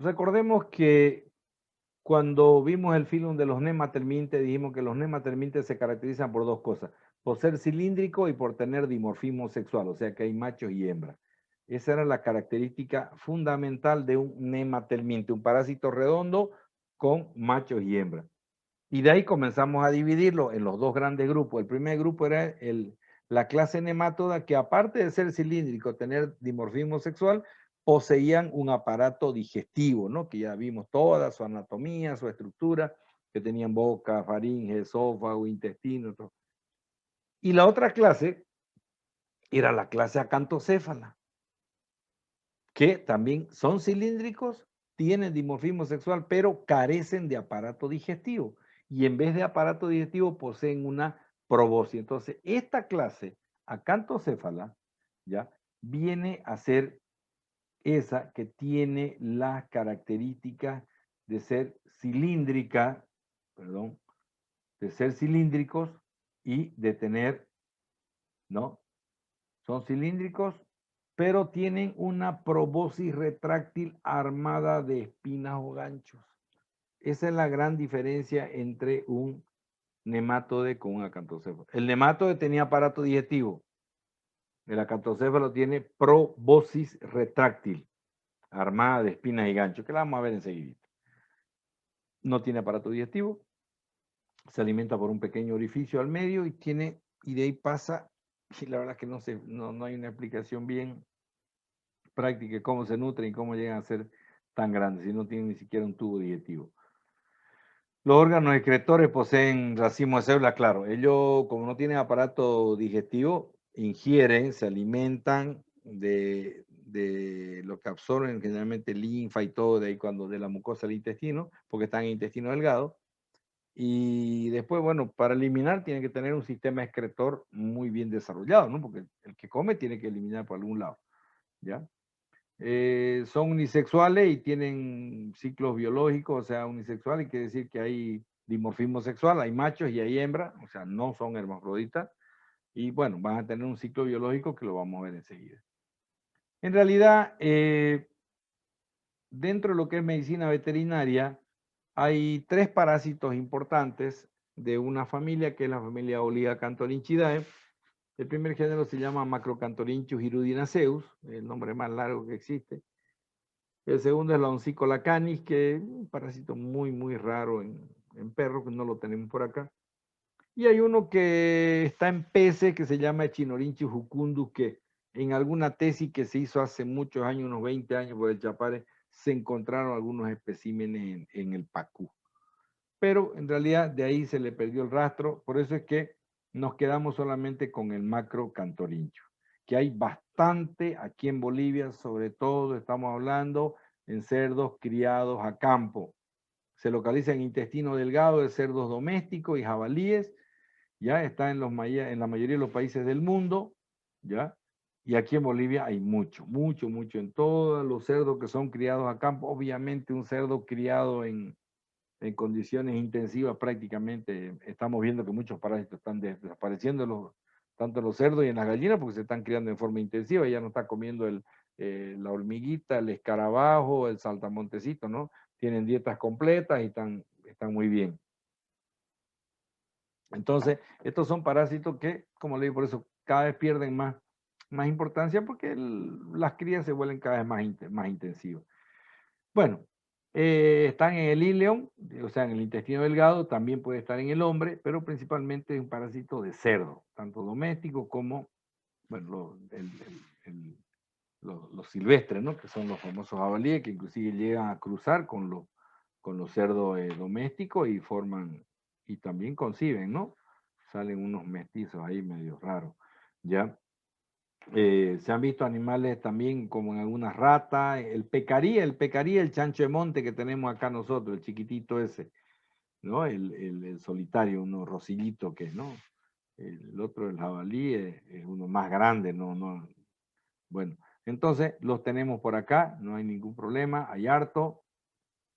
Recordemos que cuando vimos el filum de los nematelmintes, dijimos que los nematelmintes se caracterizan por dos cosas, por ser cilíndrico y por tener dimorfismo sexual, o sea que hay machos y hembras. Esa era la característica fundamental de un nematelminte, un parásito redondo con machos y hembras. Y de ahí comenzamos a dividirlo en los dos grandes grupos. El primer grupo era la clase nematoda, que aparte de ser cilíndrico, tener dimorfismo sexual, poseían un aparato digestivo, ¿no? Que ya vimos toda su anatomía, su estructura, que tenían boca, faringe, esófago, intestino. Todo. Y la otra clase era la clase acantocéfala, que también son cilíndricos, tienen dimorfismo sexual, pero carecen de aparato digestivo. Y en vez de aparato digestivo poseen una proboscis. Entonces, esta clase acantocéfala, ¿ya? Viene a ser esa que tiene las características de ser cilíndrica, perdón, de ser cilíndricos y de tener, ¿no? Son cilíndricos, pero tienen una proboscis retráctil armada de espinas o ganchos. Esa es la gran diferencia entre un nemátode con un acantocéfalo. El nemátode tenía aparato digestivo. El acantocéfalo tiene proboscis retráctil, armada de espinas y ganchos, que la vamos a ver enseguida. No tiene aparato digestivo, se alimenta por un pequeño orificio al medio y de ahí pasa, y la verdad que no hay una explicación bien práctica, cómo se nutren y cómo llegan a ser tan grandes, si no tienen ni siquiera un tubo digestivo. Los órganos excretores poseen racimo de células, claro. Ellos, como no tienen aparato digestivo, ingieren, se alimentan de lo que absorben, generalmente linfa y todo, de ahí cuando de la mucosa del intestino, porque están en intestino delgado. Y después, bueno, para eliminar tiene que tener un sistema excretor muy bien desarrollado, ¿no? Porque el que come tiene que eliminar por algún lado, ¿ya? Son unisexuales y tienen ciclos biológicos, o sea, unisexuales quiere decir que hay dimorfismo sexual, hay machos y hay hembras, o sea, no son hermafroditas, y bueno, van a tener un ciclo biológico que lo vamos a ver enseguida. En realidad, dentro de lo que es medicina veterinaria, hay tres parásitos importantes de una familia, que es la familia Oligocantorinchidae. El primer género se llama Macrocantorinchus hirudinaceus, el nombre más largo que existe. El segundo es la Oncicola canis, que es un parásito muy raro en perros, que no lo tenemos por acá. Y hay uno que está en peces, que se llama Echinorinchus jucundus, que en alguna tesis que se hizo hace muchos años, unos 20 años por el Chapare, se encontraron algunos especímenes en el Pacú. Pero en realidad de ahí se le perdió el rastro, por eso es que nos quedamos solamente con el Macrocantorinchus, que hay bastante aquí en Bolivia, sobre todo estamos hablando en cerdos criados a campo. Se localiza en intestino delgado de cerdos domésticos y jabalíes, ya está en la mayoría de los países del mundo, ya, y aquí en Bolivia hay mucho, en todos los cerdos que son criados a campo. Obviamente un cerdo criado en condiciones intensivas prácticamente, estamos viendo que muchos parásitos están desapareciendo, tanto en los cerdos y en las gallinas, porque se están criando en forma intensiva, ya no está comiendo la hormiguita, el escarabajo, el saltamontecito, ¿no? Tienen dietas completas y están muy bien. Entonces, estos son parásitos que, como le digo, por eso cada vez pierden más importancia, porque las crías se vuelven cada vez más intensivas. Bueno, están en el ileón, o sea, en el intestino delgado, también puede estar en el hombre, pero principalmente es un parásito de cerdo, tanto doméstico como, bueno, los silvestres, ¿no? Que son los famosos jabalíes, que inclusive llegan a cruzar con los cerdos domésticos y y también conciben, ¿no? Salen unos mestizos ahí medio raros, ¿ya? Se han visto animales también como en algunas ratas, el pecarí, el chancho de monte que tenemos acá nosotros, el chiquitito ese, ¿no? El solitario, uno rosillito que, ¿no? El otro, el jabalí, es uno más grande, no. Bueno, entonces los tenemos por acá, no hay ningún problema, hay harto.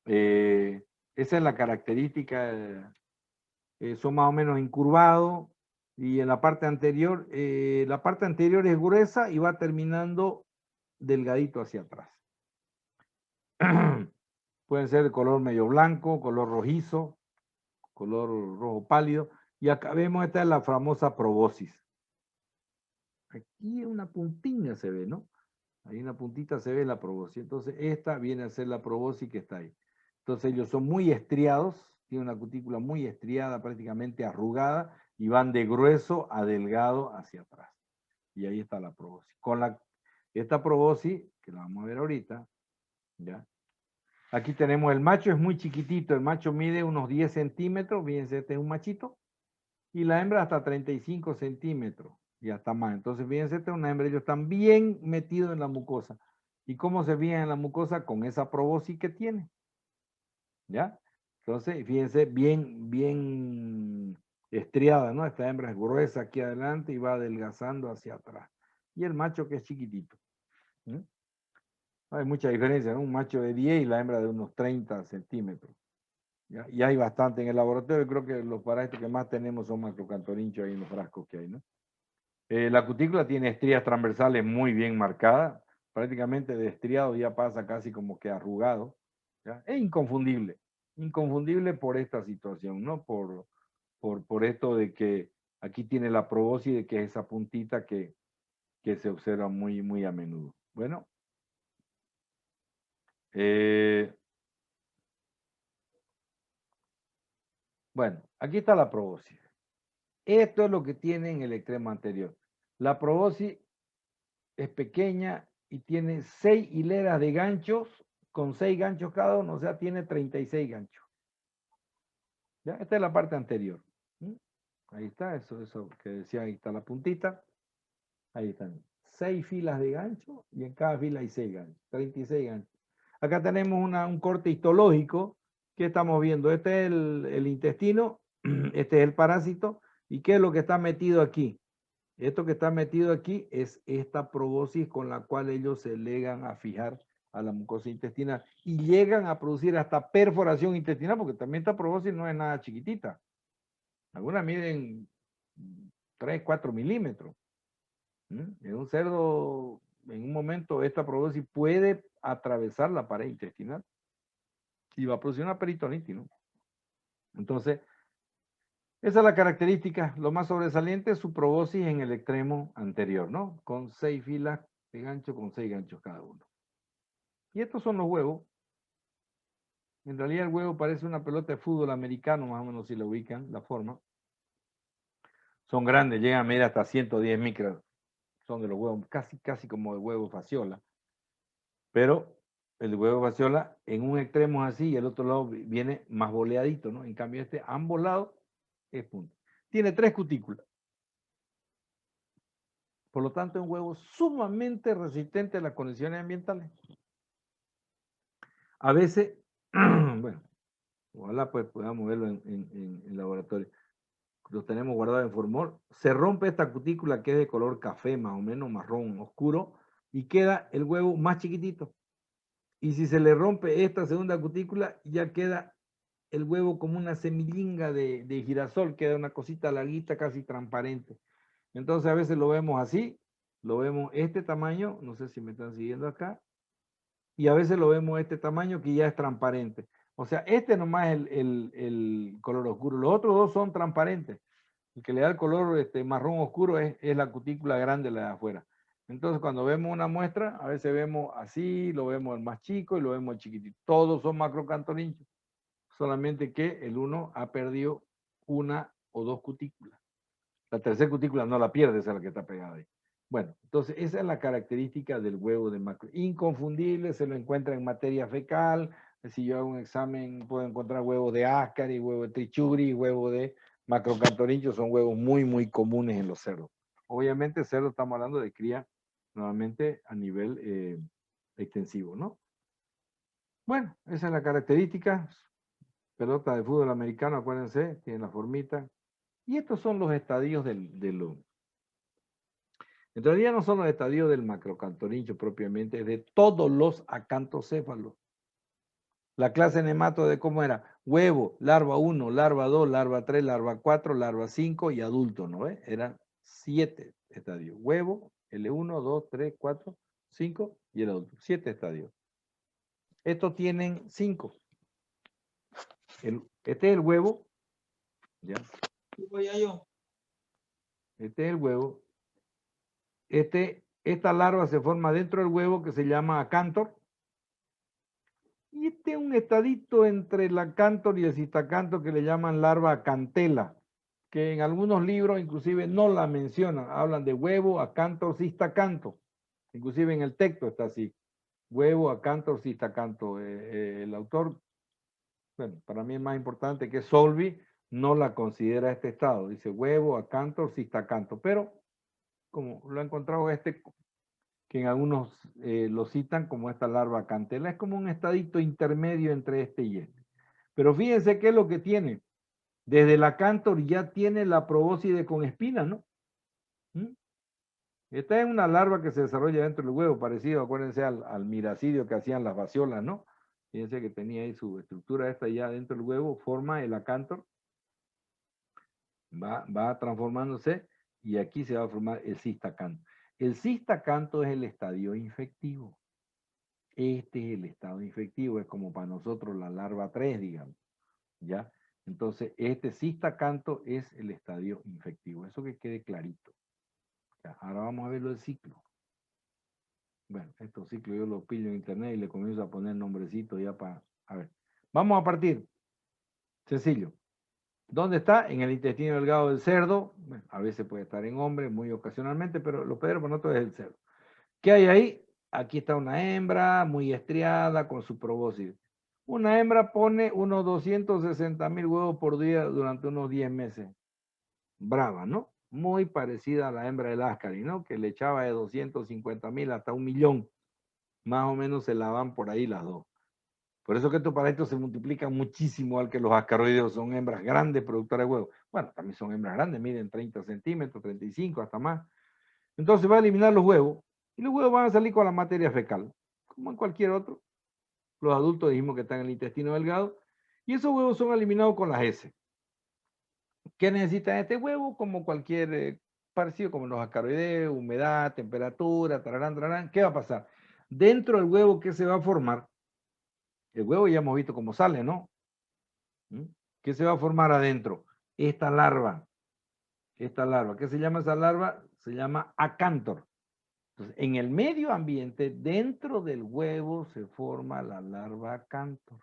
Esa es la característica, son más o menos incurvados, y en la parte anterior es gruesa y va terminando delgadito hacia atrás. Pueden ser de color medio blanco, color rojizo, color rojo pálido. Y acá vemos, esta es la famosa proboscis. Aquí una puntita se ve, ¿no? Ahí una puntita se ve la proboscis. Entonces, esta viene a ser la proboscis que está ahí. Entonces, ellos son muy estriados, tienen una cutícula muy estriada, prácticamente arrugada, y van de grueso a delgado hacia atrás. Y ahí está la proboscis. Esta proboscis, que la vamos a ver ahorita, ¿ya? Aquí tenemos el macho, es muy chiquitito, el macho mide unos 10 centímetros, fíjense, este es un machito, y la hembra hasta 35 centímetros, y hasta más. Entonces, fíjense, esta es una hembra, ellos están bien metidos en la mucosa. ¿Y cómo se fijan en la mucosa? Con esa proboscis que tiene, ¿ya? Entonces, fíjense, bien estriada, ¿no? Esta hembra es gruesa aquí adelante y va adelgazando hacia atrás. Y el macho que es chiquitito. ¿Mm? Hay mucha diferencia, ¿no? Un macho de 10 y la hembra de unos 30 centímetros. ¿Ya? Y hay bastante en el laboratorio. Creo que los parásitos que más tenemos son macrocantorinchos ahí en los frascos que hay, ¿no? La cutícula tiene estrías transversales muy bien marcadas. Prácticamente de estriado ya pasa casi como que arrugado. ¿Ya? Es inconfundible. Inconfundible por esta situación, ¿no? Por esto de que aquí tiene la proboscis, de que es esa puntita que se observa muy a menudo. Bueno. Bueno, aquí está la proboscis. Esto es lo que tiene en el extremo anterior. La proboscis es pequeña y tiene 6 hileras de ganchos con 6 ganchos cada uno, o sea, tiene 36 ganchos. ¿Ya? Esta es la parte anterior. ¿Mm? Ahí está, eso que decía, ahí está la puntita. Ahí están 6 filas de ganchos y en cada fila hay 6 ganchos, 36 ganchos. Acá tenemos un corte histológico que estamos viendo. Este es el intestino, este es el parásito. ¿Y qué es lo que está metido aquí? Esto que está metido aquí es esta proboscis con la cual ellos se llegan a fijar a la mucosa intestinal y llegan a producir hasta perforación intestinal, porque también esta proboscis no es nada chiquitita. Algunas miden 3, 4 milímetros. En un cerdo, en un momento, esta proboscis puede atravesar la pared intestinal y va a producir una peritonitis, ¿no? Entonces, esa es la característica. Lo más sobresaliente es su proboscis en el extremo anterior, ¿no? Con 6 filas de gancho, con 6 ganchos cada uno. Y estos son los huevos. En realidad el huevo parece una pelota de fútbol americano, más o menos si lo ubican, la forma. Son grandes, llegan a medir hasta 110 micras. Son de los huevos, casi como de huevo fasciola. Pero el huevo fasciola en un extremo es así y el otro lado viene más boleadito, ¿no? En cambio este, ambos lados, es punto. Tiene 3 cutículas. Por lo tanto, es un huevo sumamente resistente a las condiciones ambientales. A veces, bueno, ojalá pues podamos verlo en laboratorio. Lo tenemos guardado en formol. Se rompe esta cutícula que es de color café, más o menos marrón oscuro, y queda el huevo más chiquitito. Y si se le rompe esta segunda cutícula, ya queda el huevo como una semilinga de girasol, queda una cosita larguita, casi transparente. Entonces a veces lo vemos así, lo vemos este tamaño, no sé si me están siguiendo acá, y a veces lo vemos este tamaño que ya es transparente. O sea, este nomás es el color oscuro, los otros dos son transparentes. El que le da el color marrón oscuro es la cutícula grande, la de afuera. Entonces, cuando vemos una muestra, a veces vemos así, lo vemos el más chico y lo vemos el chiquitito. Todos son macrocantorinchos, solamente que el uno ha perdido una o dos cutículas. La tercera cutícula no la pierde, esa es la que está pegada ahí. Bueno, entonces esa es la característica del huevo de macro. Inconfundible, se lo encuentra en materia fecal. Si yo hago un examen, puedo encontrar huevos de áscari, huevo de trichuri, huevo de macrocantorinchos, son huevos muy comunes en los cerdos. Obviamente, cerdos estamos hablando de cría nuevamente a nivel extensivo, ¿no? Bueno, esa es la característica. Pelota de fútbol americano, acuérdense, tiene la formita. Y estos son los estadios en realidad no son los estadios del macrocantorincho propiamente, es de todos los acantocéfalos. La clase nemato de cómo era, huevo, larva 1, larva 2, larva 3, larva 4, larva 5 y adulto, ¿no ves? Eran 7 estadios. Huevo, L1, 2, 3, 4, 5 y el adulto. 7 estadios. Estos tienen 5. Este es el huevo. ¿Ya? Este es el huevo. Esta larva se forma dentro del huevo que se llama acántor. Y este es un estadito entre el acántor y el cistacantor que le llaman larva acantela, que en algunos libros inclusive no la mencionan. Hablan de huevo, acántor, cistacanto. Inclusive en el texto está así. Huevo, acántor, cistacanto. El autor, bueno, para mí es más importante que Solvi, no la considera este estado. Dice huevo, acántor, cistacanto. Pero como lo ha encontrado que en algunos lo citan como esta larva acantela, es como un estadito intermedio entre este y este. Pero fíjense qué es lo que tiene. Desde el acántor ya tiene la probóscide con espina, ¿no? ¿Mm? Esta es una larva que se desarrolla dentro del huevo, parecido, acuérdense, al miracidio que hacían las basiolas, ¿no? Fíjense que tenía ahí su estructura esta ya dentro del huevo, forma el acántor, va transformándose y aquí se va a formar el cistacanto. El cistacanto es el estadio infectivo. Este es el estado infectivo, es como para nosotros la larva 3, digamos, ¿ya? Entonces, este cistacanto es el estadio infectivo. Eso que quede clarito. Ya, ahora vamos a ver lo del ciclo. Bueno, estos ciclos yo los pillo en internet y le comienzo a poner nombrecitos ya para... A ver, vamos a partir. Sencillo. ¿Dónde está? En el intestino delgado del cerdo. Bueno, a veces puede estar en hombre, muy ocasionalmente, pero lo peor por nosotros es el cerdo. ¿Qué hay ahí? Aquí está una hembra muy estriada con su probóscide. Una hembra pone unos 260,000 huevos por día durante unos 10 meses. Brava, ¿no? Muy parecida a la hembra del Ascari, ¿no? Que le echaba de 250,000 hasta 1,000,000. Más o menos se la van por ahí las dos. Por eso que estos parásitos se multiplican muchísimo al que los ascaroideos son hembras grandes productoras de huevos. Bueno, también son hembras grandes, miden 30 centímetros, 35, hasta más. Entonces va a eliminar los huevos y los huevos van a salir con la materia fecal, como en cualquier otro. Los adultos dijimos que están en el intestino delgado y esos huevos son eliminados con las heces. ¿Qué necesita este huevo? Como cualquier parecido, como los ascaroideos, humedad, temperatura, tararán, tararán. ¿Qué va a pasar? Dentro del huevo, ¿qué se va a formar? El huevo ya hemos visto cómo sale, ¿no? ¿Qué se va a formar adentro? Esta larva. Esta larva. ¿Qué se llama esa larva? Se llama acántor. Entonces, en el medio ambiente, dentro del huevo, se forma la larva acántor.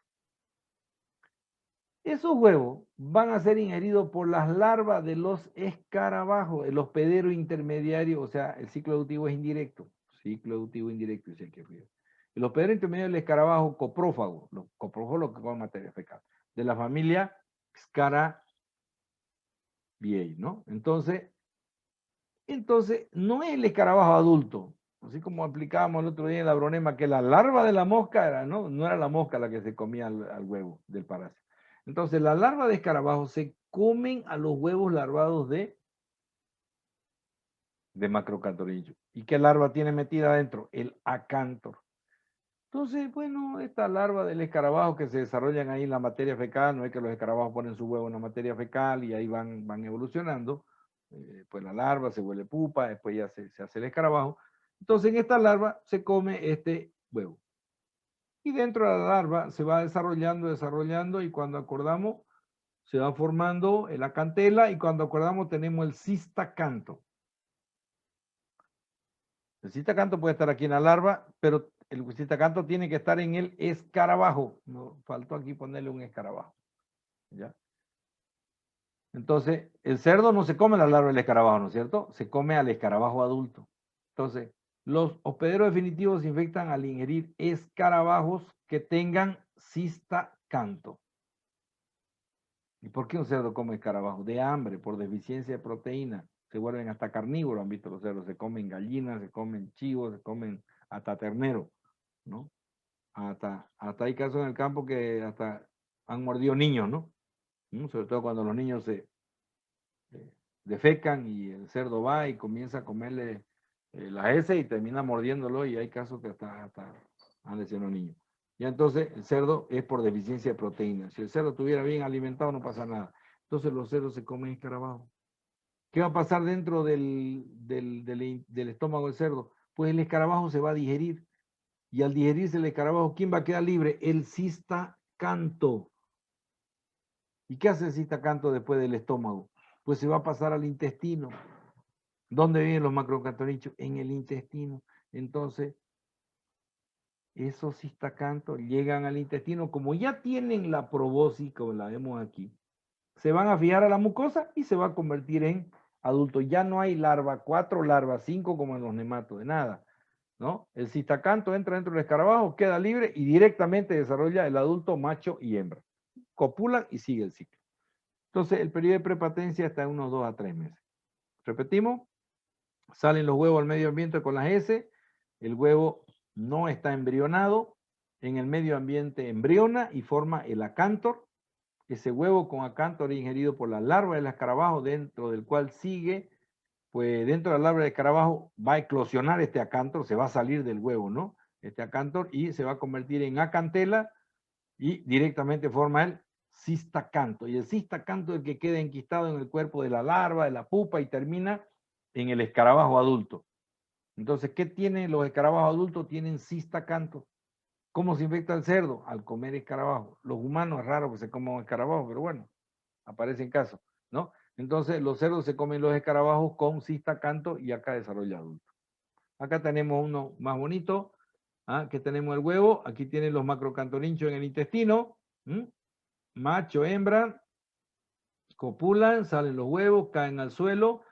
Esos huevos van a ser ingeridos por las larvas de los escarabajos, el hospedero intermediario, o sea, el ciclo evolutivo es indirecto. Ciclo evolutivo indirecto, dice que frío. El hospedero intermediario del escarabajo coprófago, los coprófagos lo que comen materia fecal, de la familia Scarabaei, ¿no? Entonces, no es el escarabajo adulto, así como aplicábamos el otro día en la bronema, que la larva de la mosca era, no era la mosca la que se comía al huevo del parásito. Entonces, las larvas de escarabajo se comen a los huevos larvados de macrocantorillo. ¿Y qué larva tiene metida adentro? El acántor. Entonces, bueno, esta larva del escarabajo que se desarrollan ahí en la materia fecal, no es que los escarabajos ponen su huevo en la materia fecal y ahí van evolucionando, pues la larva se vuelve pupa, después ya se hace el escarabajo. Entonces, en esta larva se come este huevo. Y dentro de la larva se va desarrollando y cuando acordamos, se va formando la cantela y cuando acordamos tenemos el cistacanto. El cistacanto puede estar aquí en la larva, pero el cistacanto tiene que estar en el escarabajo. No, faltó aquí ponerle un escarabajo. ¿Ya? Entonces, el cerdo no se come la larva del escarabajo, ¿no es cierto? Se come al escarabajo adulto. Entonces, los hospederos definitivos se infectan al ingerir escarabajos que tengan cistacanto. ¿Y por qué un cerdo come escarabajo? De hambre, por deficiencia de proteína. Se vuelven hasta carnívoros, han visto los cerdos. Se comen gallinas, se comen chivos, se comen hasta ternero, ¿no? Hasta hay casos en el campo que hasta han mordido niños, ¿no? Sobre todo cuando los niños se defecan y el cerdo va y comienza a comerle las heces y termina mordiéndolo y hay casos que hasta han lesionado niños. Ya entonces el cerdo es por deficiencia de proteína. Si el cerdo estuviera bien alimentado no pasa nada. Entonces los cerdos se comen escarabajo. ¿Qué va a pasar dentro del estómago del cerdo? Pues el escarabajo se va a digerir Y al digerirse el escarabajo, ¿quién va a quedar libre? El cistacanto. ¿Y qué hace el cistacanto después del estómago? Pues se va a pasar al intestino. ¿Dónde viven los macrocantonillos? En el intestino. Entonces, esos cistacantos llegan al intestino, como ya tienen la proboscis, como la vemos aquí, se van a fijar a la mucosa y se va a convertir en adulto. Ya no hay larva 4, larva 5 como en los nematodos, de nada, ¿no? El cistacanto entra dentro del escarabajo, queda libre y directamente desarrolla el adulto macho y hembra. Copulan y sigue el ciclo. Entonces, el periodo de prepatencia está en unos 2 a 3 meses. Repetimos, salen los huevos al medio ambiente con las S, el huevo no está embrionado, en el medio ambiente embriona y forma el acántor. Ese huevo con acántor es ingerido por la larva del escarabajo, dentro del cual sigue, pues dentro de la larva del escarabajo va a eclosionar este acántor, se va a salir del huevo, ¿no? Este acántor y se va a convertir en acantela y directamente forma el cistacanto. Y el cistacanto es el que queda enquistado en el cuerpo de la larva, de la pupa y termina en el escarabajo adulto. Entonces, ¿qué tienen los escarabajos adultos? Tienen cistacanto. ¿Cómo se infecta el cerdo? Al comer escarabajo. Los humanos es raro que se coman escarabajo, pero bueno, aparecen casos, ¿no? Entonces, los cerdos se comen los escarabajos con cistacanto y acá desarrolla adulto. Acá tenemos uno más bonito, que tenemos el huevo. Aquí tienen los macrocantoninchos en el intestino. Macho, hembra, copulan, salen los huevos, caen al suelo.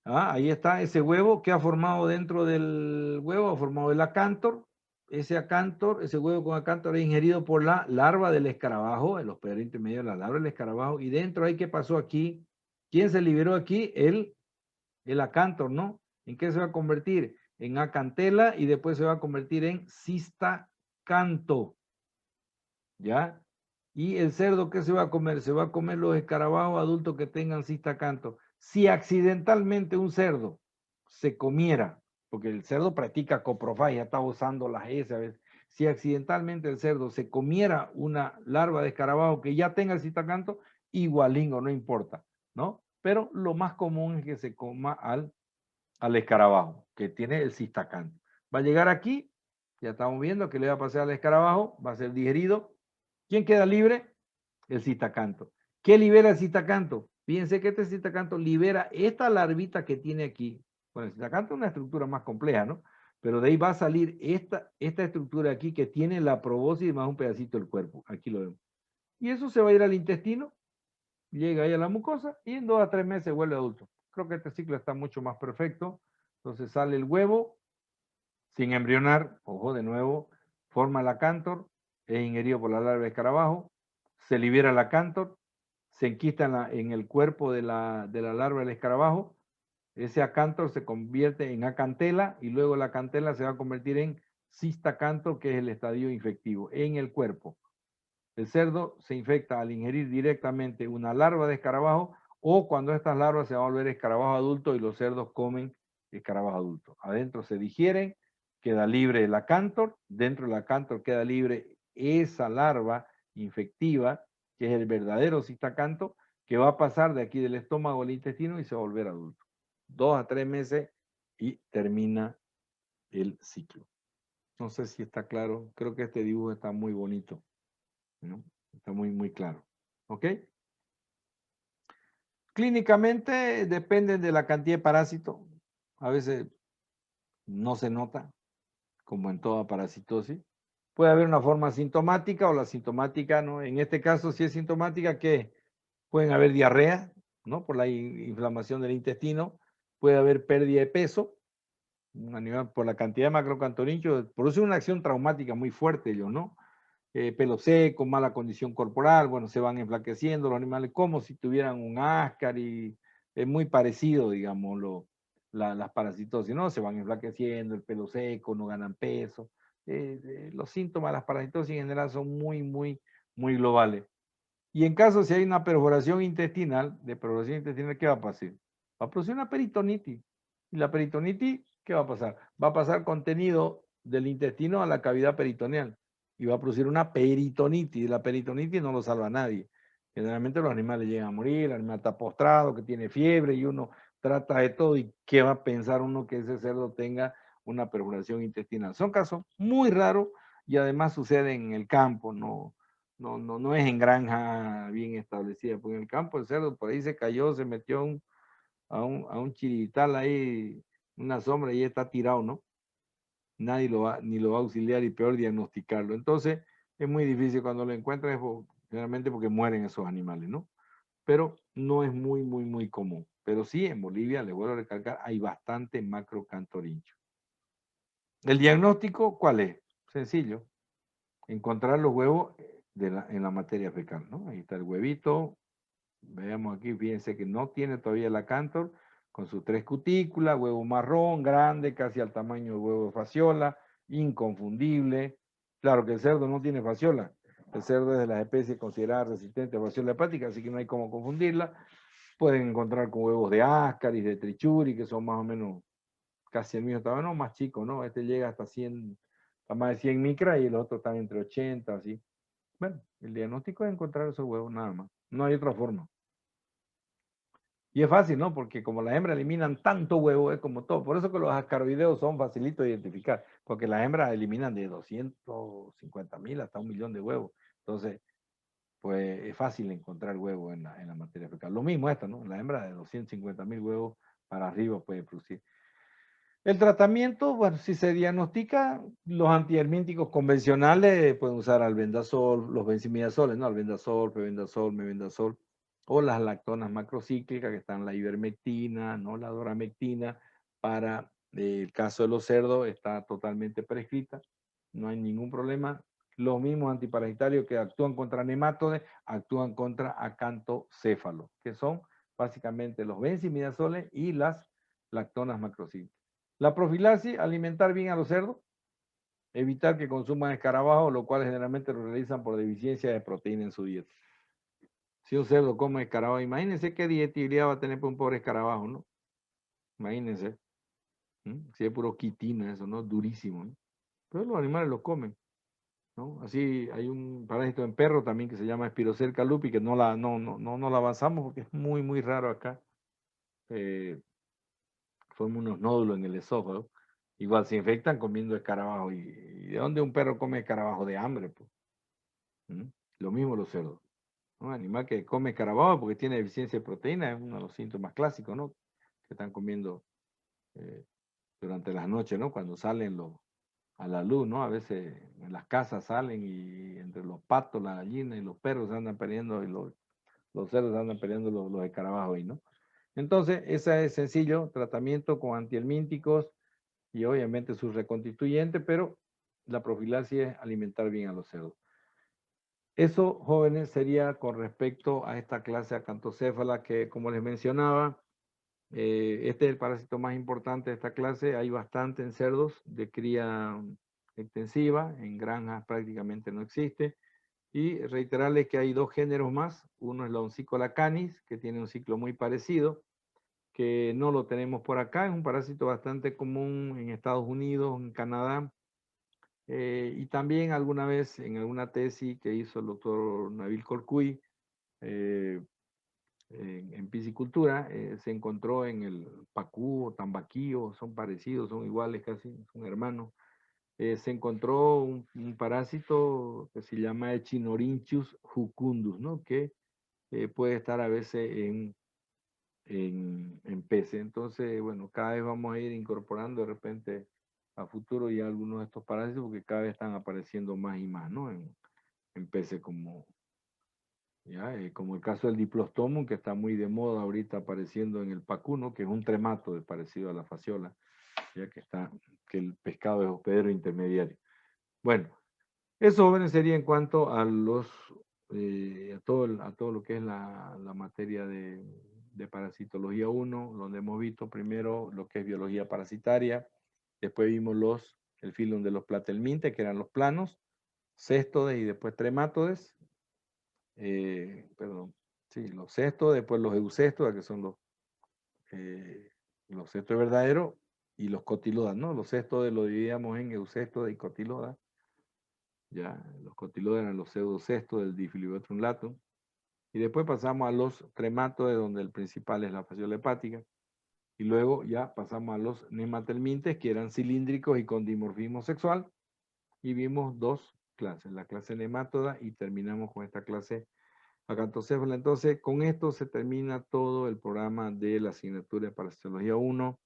Ahí está ese huevo que ha formado dentro del huevo, ha formado el acántor. Ese acántor, ese huevo con acántor es ingerido por la larva del escarabajo, el hospedador intermedio de la larva del escarabajo. Y dentro ahí, ¿qué pasó aquí? ¿Quién se liberó aquí? El acántor, ¿no? ¿En qué se va a convertir? En acantela y después se va a convertir en cistacanto. ¿Ya? Y el cerdo, ¿qué se va a comer? Se va a comer los escarabajos adultos que tengan cistacanto. Si accidentalmente un cerdo se comiera, porque el cerdo practica coprofagia, está usando las S a veces, si accidentalmente el cerdo se comiera una larva de escarabajo que ya tenga el cistacanto, igualingo, no importa, ¿no? Pero lo más común es que se coma al escarabajo, que tiene el cistacanto. Va a llegar aquí, ya estamos viendo que le va a pasar al escarabajo, va a ser digerido. ¿Quién queda libre? El cistacanto. ¿Qué libera el cistacanto? Fíjense que este cistacanto libera esta larvita que tiene aquí. Bueno, el cistacanto es una estructura más compleja, ¿no? Pero de ahí va a salir esta estructura aquí que tiene la probóscis más un pedacito del cuerpo. Aquí lo vemos. Y eso se va a ir al intestino, llega ahí a la mucosa y en 2 a 3 meses vuelve adulto. Creo que este ciclo está mucho más perfecto. Entonces sale el huevo sin embrionar, ojo de nuevo, forma el acántor, es ingerido por la larva de escarabajo, se libera el acántor, se enquista en el cuerpo de la larva del escarabajo, ese acántor se convierte en acantela y luego la acantela se va a convertir en cistacanto, que es el estadio infectivo en el cuerpo. El cerdo se infecta al ingerir directamente una larva de escarabajo o cuando estas larvas se van a volver escarabajo adulto y los cerdos comen escarabajo adulto. Adentro se digieren, queda libre el acántor, dentro del acántor queda libre esa larva infectiva, que es el verdadero cistacanto, que va a pasar de aquí del estómago al intestino y se va a volver adulto. 2 a 3 meses y termina el ciclo. No sé si está claro, creo que este dibujo está muy bonito, ¿no? Está muy, muy claro. ¿Ok? Clínicamente dependen de la cantidad de parásito. A veces no se nota, como en toda parasitosis. Puede haber una forma sintomática o la sintomática, ¿no? En este caso, si es sintomática, ¿qué? Pueden haber diarrea, ¿no? Por la inflamación del intestino. Puede haber pérdida de peso, por la cantidad de macrocantorinchos. Produce una acción traumática muy fuerte ellos, ¿no? Pelo seco, mala condición corporal, bueno, se van enflaqueciendo los animales como si tuvieran un áscar y es muy parecido, digamos, las parasitosis, ¿no? Se van enflaqueciendo, el pelo seco, no ganan peso. Los síntomas de las parasitosis en general son muy, muy, muy globales. Y en caso si hay una perforación intestinal, ¿qué va a pasar? Va a producir una peritonitis. Y la peritonitis, ¿qué va a pasar? Va a pasar contenido del intestino a la cavidad peritoneal y va a producir una peritonitis. Y la peritonitis no lo salva a nadie. Generalmente los animales llegan a morir, el animal está postrado, que tiene fiebre y uno trata de todo. ¿Y qué va a pensar uno que ese cerdo tenga una perforación intestinal. Son casos muy raros y además suceden en el campo, no es en granja bien establecida, porque en el campo el cerdo por ahí se cayó, se metió a un chirital ahí, una sombra y está tirado, ¿no? Nadie ni lo va a auxiliar y peor diagnosticarlo. Entonces, es muy difícil cuando lo encuentran, generalmente porque mueren esos animales, ¿no? Pero no es muy común. Pero sí, en Bolivia, les vuelvo a recalcar, hay bastante macrocantorincho. ¿El diagnóstico cuál es? Sencillo. Encontrar los huevos en la materia fecal, ¿no? Ahí está el huevito. Veamos aquí, fíjense que no tiene todavía la cántor, con sus 3 cutículas, huevo marrón, grande, casi al tamaño del huevo de fasciola, inconfundible. Claro que el cerdo no tiene fasciola. El cerdo es de las especies consideradas resistentes a fasciola hepática, así que no hay cómo confundirla. Pueden encontrar con huevos de ascaris, de trichuri, que son más o menos casi el mismo tamaño, no, más chico, ¿no? Este llega hasta 100, a más de 100 micras y el otro está entre 80, así. Bueno, el diagnóstico es encontrar esos huevos nada más. No hay otra forma. Y es fácil, ¿no? Porque como las hembras eliminan tanto huevo, es como todo. Por eso que los ascaroideos son facilitos de identificar, porque las hembras eliminan de 250.000 hasta 1.000.000 de huevos. Entonces, pues es fácil encontrar huevo en la materia fecal. Lo mismo esta, ¿no? La hembra de 250.000 huevos para arriba puede producir. El tratamiento, bueno, si se diagnostica, los antihelmínticos convencionales pueden usar albendazol, los benzimidazoles, ¿no? Albendazol, pebendazol, mebendazol, o las lactonas macrocíclicas, que están la ivermectina, ¿no? La doramectina, para el caso de los cerdos, está totalmente prescrita, no hay ningún problema. Los mismos antiparasitarios que actúan contra nematodes, actúan contra acantocéfalo, que son básicamente los benzimidazoles y las lactonas macrocíclicas. La profilaxis, alimentar bien a los cerdos, evitar que consuman escarabajos, lo cual generalmente lo realizan por deficiencia de proteína en su dieta. Si un cerdo come escarabajo, imagínense qué dietibilidad va a tener para un pobre escarabajo, ¿no? Imagínense. Si es puro quitina eso, ¿no? Durísimo, ¿no? Pero los animales lo comen, ¿no? Así hay un parásito en perro también que se llama Spirocerca lupi, que no la avanzamos porque es muy raro acá. Forma unos nódulos en el esófago. Igual se infectan comiendo escarabajo. ¿Y de dónde un perro come escarabajo? De hambre, pues. Lo mismo los cerdos. Un animal que come escarabajo porque tiene deficiencia de proteína es uno de los síntomas clásicos, ¿no? Que están comiendo eh, durante las noches, ¿no? Cuando salen a la luz, ¿no? A veces en las casas salen y entre los patos, la gallina y los perros se andan peleando y los cerdos andan peleando los escarabajos ahí, ¿no? Entonces, ese es sencillo, tratamiento con antihelmínticos y obviamente su reconstituyente, pero la profilaxis es alimentar bien a los cerdos. Eso, jóvenes, sería con respecto a esta clase acantocéfala que, como les mencionaba, este es el parásito más importante de esta clase. Hay bastante en cerdos de cría extensiva, en granjas prácticamente no existe. Y reiterarles que hay 2 géneros más. Uno es la Oncicola canis, que tiene un ciclo muy parecido, que no lo tenemos por acá. Es un parásito bastante común en Estados Unidos, en Canadá. Y también alguna vez en alguna tesis que hizo el doctor Nabil Corcuy en piscicultura, se encontró en el pacú o tambaquío, son parecidos, son iguales casi, son hermanos. Se encontró un parásito que se llama Echinorinchus jucundus, ¿no? Que puede estar a veces en peces. Entonces, bueno, cada vez vamos a ir incorporando de repente a futuro ya algunos de estos parásitos porque cada vez están apareciendo más y más, ¿no? En peces como, ya, como el caso del diplostomum, que está muy de moda ahorita apareciendo en el pacuno, que es un trematodo parecido a la fasciola, ya que el pescado es hospedero intermediario. Bueno, eso, jóvenes, sería en cuanto a a todo lo que es la materia de parasitología 1, donde hemos visto primero lo que es biología parasitaria, después vimos el filum de los platelmintes, que eran los planos, céstodes y después tremátodes, perdón, sí, los cestos, después los eucestos, que son los cestos verdaderos, y los cotilodas, ¿no? Los cestos los dividíamos en eucestos y cotilodas. Ya, los cotilodas eran los pseudocestos del Difilibotrum latum. Y después pasamos a los trematodes, donde el principal es la fasciola hepática. Y luego ya pasamos a los nematelmintes, que eran cilíndricos y con dimorfismo sexual. Y vimos dos clases, la clase nemátoda y terminamos con esta clase acantocéfala. Entonces, con esto se termina todo el programa de la asignatura de Parasitología 1.